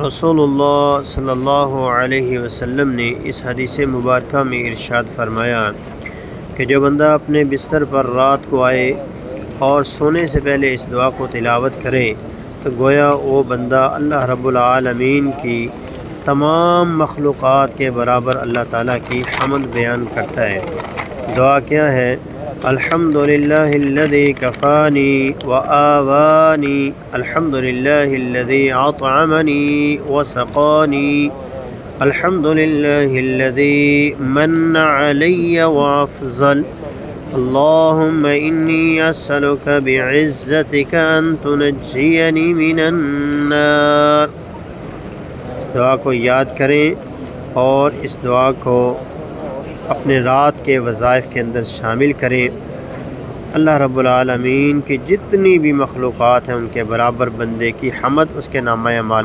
رسول اللہ صلی اللہ علیہ وسلم نے اس حدیث مبارکہ میں ارشاد فرمایا کہ جو بندہ اپنے بستر پر رات کو آئے اور سونے سے پہلے اس دعا کو تلاوت کرے تو گویا وہ بندہ اللہ رب العالمین کی تمام مخلوقات کے برابر اللہ تعالیٰ کی حمد بیان کرتا ہے۔ دعا کیا ہے؟ الحمدللہ الذی کفانی وآوانی، الحمدللہ الذی اطعمنی وسقانی، الحمدللہ الذی من علی وافضل، اللہم انی اسألک بعزتک ان تنجینی من النار۔ اس دعا کو یاد کریں اور اس دعا کو اپنے رات کے وظائف کے اندر شامل کریں۔ اللہ رب العالمین کی جتنی بھی مخلوقات ہیں ان کے برابر بندے کی حمد اس کے نامہ اعمال